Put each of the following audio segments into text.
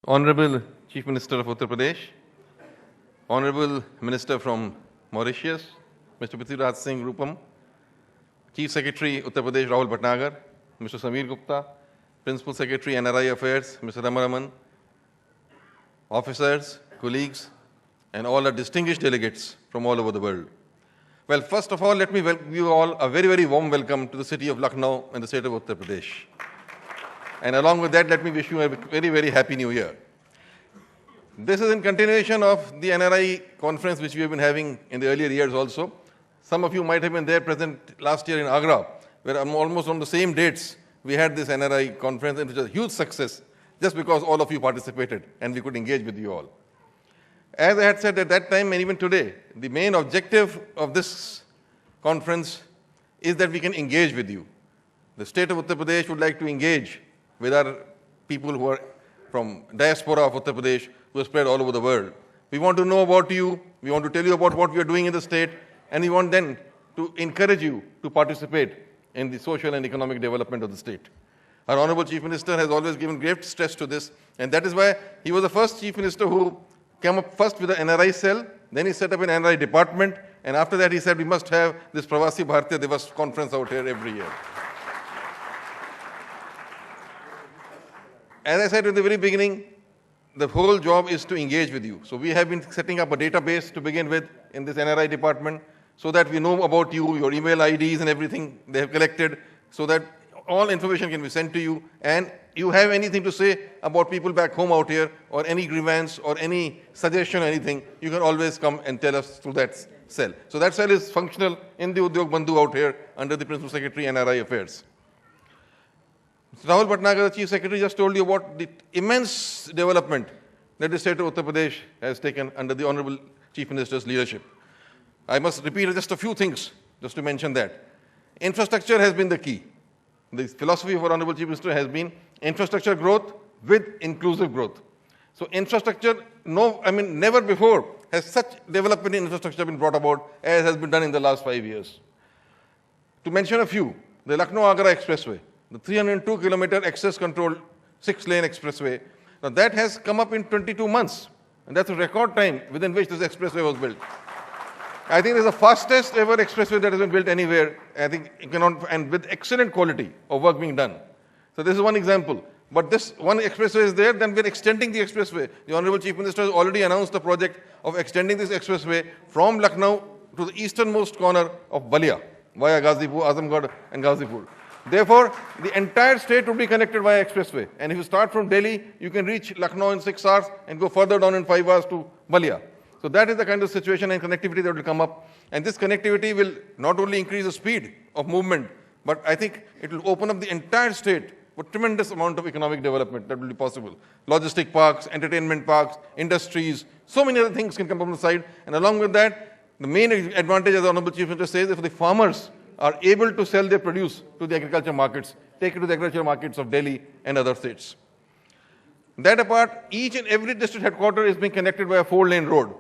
Honorable Chief Minister of Uttar Pradesh, Honorable Minister from Mauritius, Mr. Prithviraj Singh Rupam, Chief Secretary Uttar Pradesh Rahul Bhatnagar, Mr. Sameer Gupta, Principal Secretary NRI Affairs, Mr. Ramaraman, officers, colleagues, and all our distinguished delegates from all over the world. Well, first of all, let me give you all a very, very warm welcome to the city of Lucknow and the state of Uttar Pradesh. And along with that, let me wish you a very, very happy new year. This is in continuation of the NRI conference which we have been having in the earlier years also. Some of you might have been there present last year in Agra, where almost on the same dates we had this NRI conference, and it was a huge success just because all of you participated and we could engage with you all. As I had said at that time and even today, the main objective of this conference is that we can engage with you. The state of Uttar Pradesh would like to engage with our people who are from diaspora of Uttar Pradesh, who are spread all over the world. We want to know about you, we want to tell you about what we are doing in the state, and we want then to encourage you to participate in the social and economic development of the state. Our Honorable Chief Minister has always given great stress to this, and that is why he was the first Chief Minister who came up first with the NRI cell, then he set up an NRI department, and after that he said we must have this Pravasi Divas conference out here every year. As I said at the very beginning, the whole job is to engage with you. So we have been setting up a database to begin with in this NRI department so that we know about you, your email IDs and everything they have collected, so that all information can be sent to you, and you have anything to say about people back home out here, or any grievance or any suggestion or anything, you can always come and tell us through that cell. So that cell is functional in the Udyog Bandhu out here under the Principal Secretary NRI Affairs. Rahul Bhatnagar, the Chief Secretary, just told you about the immense development that the state of Uttar Pradesh has taken under the Honorable Chief Minister's leadership. I must repeat just a few things just to mention that. Infrastructure has been the key. The philosophy of our Honorable Chief Minister has been infrastructure growth with inclusive growth. So infrastructure, never before has such development in infrastructure been brought about as has been done in the last 5 years. To mention a few, the Lucknow-Agra Expressway, the 302-kilometer access-controlled 6-lane expressway, now that has come up in 22 months. And that's a record time within which this expressway was built. I think it's the fastest ever expressway that has been built anywhere, I think, and with excellent quality of work being done. So this is one example. But this one expressway is there, then we're extending the expressway. The Honorable Chief Minister has already announced the project of extending this expressway from Lucknow to the easternmost corner of Balia, via Ghazipur, Azamgarh and Ghazipur. Therefore, the entire state will be connected via expressway. And if you start from Delhi, you can reach Lucknow in 6 hours and go further down in 5 hours to Balia. So that is the kind of situation and connectivity that will come up. And this connectivity will not only increase the speed of movement, but I think it will open up the entire state for tremendous amount of economic development that will be possible. Logistic parks, entertainment parks, industries, so many other things can come from the side. And along with that, the main advantage, as the Honorable Chief Minister says, if the farmers are able to sell their produce to the agriculture markets, take it to the agriculture markets of Delhi and other states. That apart, each and every district headquarters is being connected by a 4-lane road.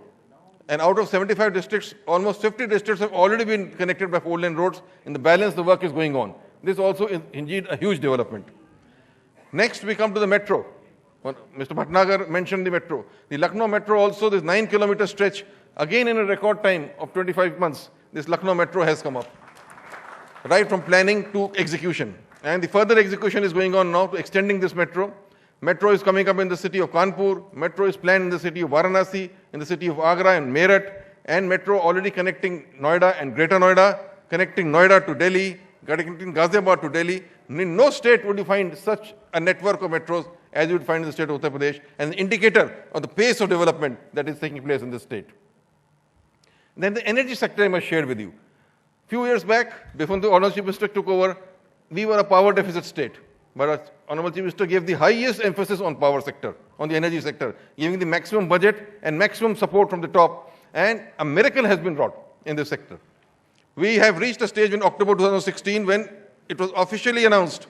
And out of 75 districts, almost 50 districts have already been connected by 4-lane roads. In the balance, the work is going on. This also is indeed a huge development. Next, we come to the metro. Mr. Bhatnagar mentioned the metro. The Lucknow metro also, this 9-kilometer stretch, again in a record time of 25 months, this Lucknow metro has come up. Right from planning to execution. And the further execution is going on now to extending this metro. Metro is coming up in the city of Kanpur. Metro is planned in the city of Varanasi, in the city of Agra and Meerut. And metro already connecting Noida and Greater Noida, connecting Noida to Delhi, connecting Ghaziabad to Delhi. In no state would you find such a network of metros as you would find in the state of Uttar Pradesh, and an indicator of the pace of development that is taking place in this state. Then the energy sector I must share with you. Few years back, before the Honorable Chief Minister took over, we were a power deficit state. But our Honorable Chief Minister gave the highest emphasis on power sector, on the energy sector, giving the maximum budget and maximum support from the top. And a miracle has been wrought in this sector. We have reached a stage in October 2016 when it was officially announced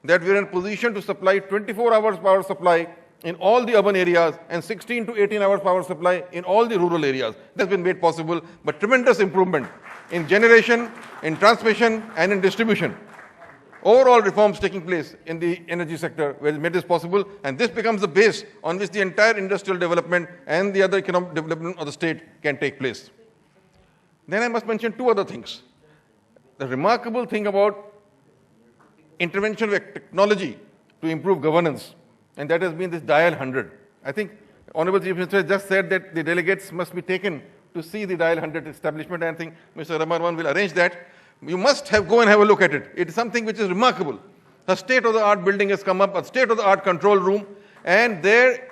that we are in a position to supply 24 hours power supply in all the urban areas and 16 to 18 hours power supply in all the rural areas. That's been made possible, but tremendous improvement in generation, in transmission, and in distribution overall reforms taking place in the energy sector where it made this possible, and this becomes the base on which the entire industrial development and the other economic development of the state can take place. Then I must mention two other things. The remarkable thing about intervention with technology to improve governance, and that has been this Dial 100. I think Honorable Chief Minister just said that the delegates must be taken to see the Dial 100 establishment. I think Mr. Ramarwan will arrange that. You must go and have a look at it. It is something which is remarkable. A state-of-the-art building has come up, a state-of-the-art control room, and there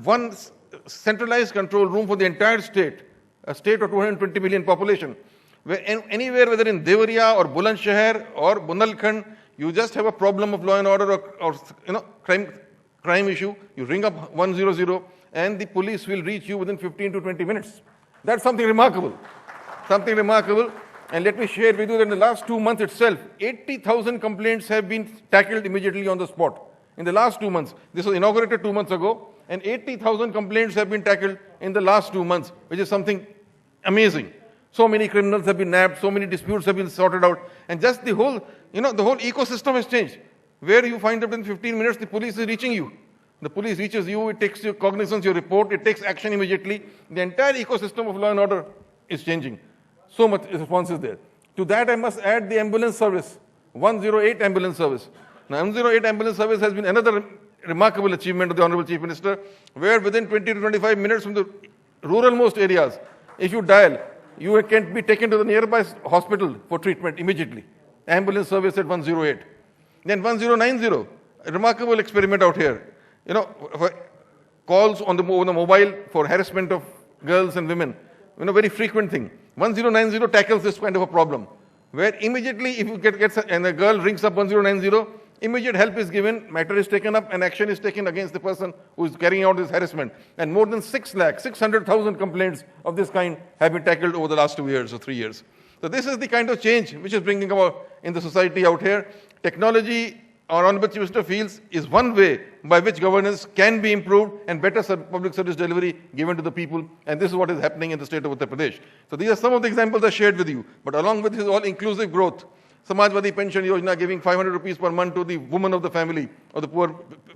one centralized control room for the entire state, a state of 220 million population, where anywhere, whether in Devariya or Bulandshahr or Bundelkhand, you just have a problem of law and order or crime issue, you ring up 100 and the police will reach you within 15 to 20 minutes. That's something remarkable. Something remarkable. And let me share with you that in the last 2 months itself, 80,000 complaints have been tackled immediately on the spot. In the last 2 months. This was inaugurated 2 months ago, and 80,000 complaints have been tackled in the last 2 months, which is something amazing. So many criminals have been nabbed, so many disputes have been sorted out, and just the whole ecosystem has changed. Where you find that in 15 minutes, the police is reaching you. The police reaches you, it takes your cognizance, your report, it takes action immediately. The entire ecosystem of law and order is changing. So much response is there. To that, I must add the ambulance service, 108 ambulance service. Now, 108 ambulance service has been another remarkable achievement of the Honorable Chief Minister, where within 20 to 25 minutes from the ruralmost areas, if you dial, you can be taken to the nearby hospital for treatment immediately. Ambulance service at 108. Then 1090, a remarkable experiment out here. For calls on the mobile for harassment of girls and women, very frequent thing. 1090 tackles this kind of a problem, where immediately if you and a girl rings up 1090, immediate help is given, matter is taken up, and action is taken against the person who is carrying out this harassment. And more than 600,000 complaints of this kind have been tackled over the last 2 years or 3 years. So this is the kind of change which is bringing about in the society out here. Technology, our Honorable Chief Minister feels, is one way by which governance can be improved and better public service delivery given to the people. And this is what is happening in the state of Uttar Pradesh. So these are some of the examples I shared with you. But along with this all-inclusive growth, Samajwadi Pension Yojana giving 500 rupees per month to the woman of the family or the poor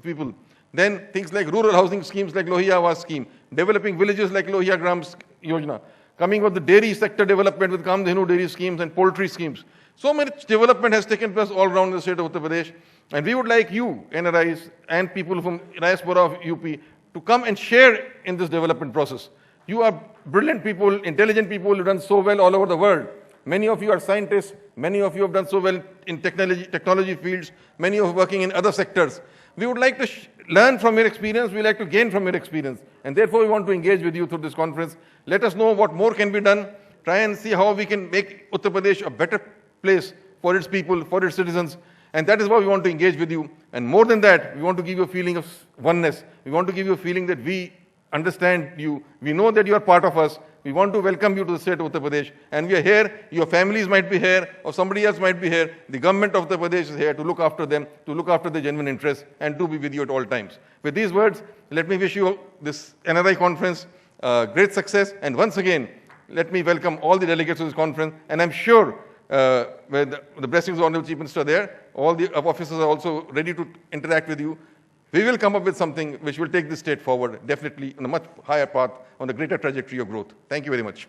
people. Then things like rural housing schemes like Lohiya Awas scheme, developing villages like Lohiya Gram Yojana, coming with the dairy sector development with Kamdhenu dairy schemes and poultry schemes. So much development has taken place all around the state of Uttar Pradesh. And we would like you, NRIs, and people from diaspora of UP to come and share in this development process. You are brilliant people, intelligent people who have done so well all over the world. Many of you are scientists. Many of you have done so well in technology fields. Many of you working in other sectors. We would like to learn from your experience. We like to gain from your experience. And therefore, we want to engage with you through this conference. Let us know what more can be done. Try and see how we can make Uttar Pradesh a better place for its people, for its citizens. And that is why we want to engage with you. And more than that, we want to give you a feeling of oneness. We want to give you a feeling that we understand you. We know that you are part of us. We want to welcome you to the state of Uttar Pradesh. And we are here. Your families might be here, or somebody else might be here. The government of Uttar Pradesh is here to look after them, to look after their genuine interests, and to be with you at all times. With these words, let me wish you this NRI conference great success. And once again, let me welcome all the delegates to this conference. And I'm sure with the blessings of the Honorable Chief Minister there, all the officers are also ready to interact with you. We will come up with something which will take this state forward, definitely on a much higher path, on a greater trajectory of growth. Thank you very much.